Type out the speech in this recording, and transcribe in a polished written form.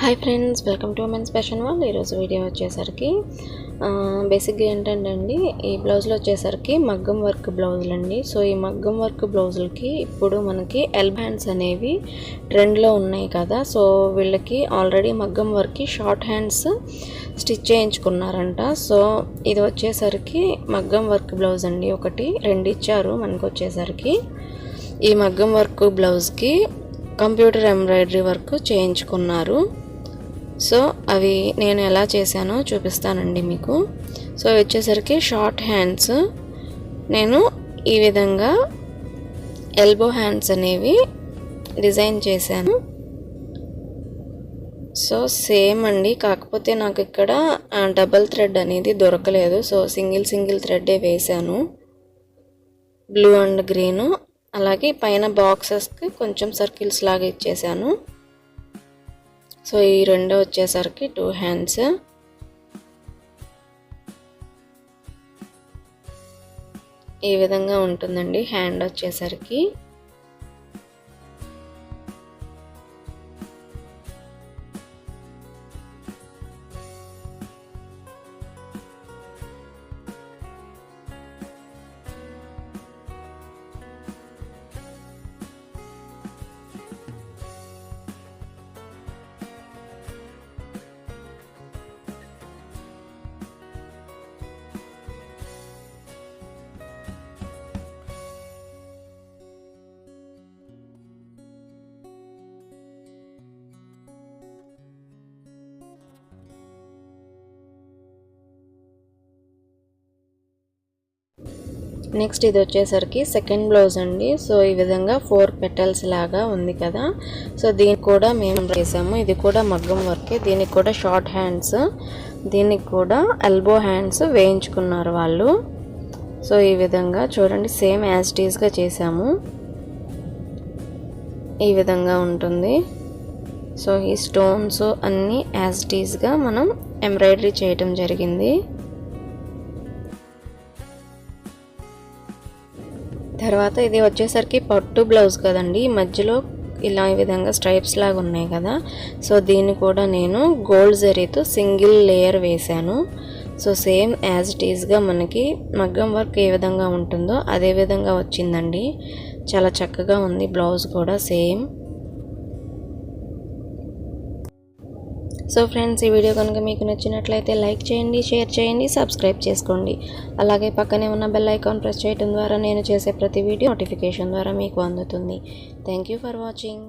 Hi friends, welcome to women's fashion world. ఈరోజు video వచ్చేసరికి బేసిక్గా ఏంటంటే అండి, ఈ బ్లౌజులు వచ్చేసరికి మగ్గం వర్క్ బ్లౌజులు అండి. సో ఈ మగ్గం వర్క్ బ్లౌజులకి ఇప్పుడు మనకి ఎల్బో హ్యాండ్స్ అనేవి ట్రెండ్లో ఉన్నాయి కదా. సో వీళ్ళకి ఆల్రెడీ మగ్గం వర్క్కి షార్ట్ హ్యాండ్స్ స్టిచ్ చేయించుకున్నారంట. సో ఇది వచ్చేసరికి మగ్గం వర్క్ బ్లౌజ్ అండి. ఒకటి రెండు ఇచ్చారు మనకు వచ్చేసరికి. ఈ మగ్గం వర్క్ బ్లౌజ్కి కంప్యూటర్ ఎంబ్రాయిడరీ వర్క్ చేయించుకున్నారు. సో అవి నేను ఎలా చేశానో చూపిస్తానండి మీకు. సో వచ్చేసరికి షార్ట్ హ్యాండ్స్ నేను ఈ విధంగా ఎల్బో హ్యాండ్స్ అనేవి డిజైన్ చేశాను. సో సేమ్ అండి, కాకపోతే నాకు ఇక్కడ డబల్ థ్రెడ్ అనేది దొరకలేదు. సో సింగిల్ థ్రెడ్డే వేశాను, బ్లూ అండ్ గ్రీను. అలాగే పైన బాక్సెస్కి కొంచెం సర్కిల్స్ లాగా ఇచ్చేసాను. సో ఈ రెండు వచ్చేసరికి 2 హ్యాండ్స్. ఈ విధంగా ఉంటుందండి హ్యాండ్ వచ్చేసరికి. నెక్స్ట్ ఇది వచ్చేసరికి సెకండ్ బ్లౌజ్ అండి. సో ఈ విధంగా 4 పెటల్స్ లాగా ఉంది కదా. సో దీనికి కూడా మేము చేసాము. ఇది కూడా మగ్గం వర్కే. దీనికి కూడా షార్ట్ హ్యాండ్స్, దీనికి కూడా ఎల్బో హ్యాండ్స్ వేయించుకున్నారు వాళ్ళు. సో ఈ విధంగా చూడండి, సేమ్ యాజ్ ఇట్ ఈస్గా చేసాము. ఈ విధంగా ఉంటుంది. సో ఈ స్టోన్స్ అన్నీ యాజ్ ఇట్ ఈస్గా మనం ఎంబ్రాయిడరీ చేయటం జరిగింది. తర్వాత ఇది వచ్చేసరికి పట్టు బ్లౌజ్ కదండి. మధ్యలో ఇలా ఈ విధంగా స్ట్రైప్స్ లాగా ఉన్నాయి కదా. సో దీన్ని కూడా నేను గోల్డ్ జరీతో సింగిల్ లేయర్ వేశాను. సో సేమ్ యాజ్ ఇట్ ఈస్గా మనకి మగ్గం వర్క్ ఏ విధంగా ఉంటుందో అదే విధంగా వచ్చిందండి. చాలా చక్కగా ఉంది బ్లౌజ్ కూడా సేమ్. సో ఫ్రెండ్స్, ఈ వీడియో కనుక మీకు నచ్చినట్లయితే లైక్ చేయండి, షేర్ చేయండి, సబ్స్క్రైబ్ చేసుకోండి. అలాగే పక్కనే ఉన్న బెల్ ఐకాన్ ప్రెస్ చేయడం ద్వారా నేను చేసే ప్రతి వీడియో నోటిఫికేషన్ ద్వారా మీకు అందుతుంది. Thank you for watching.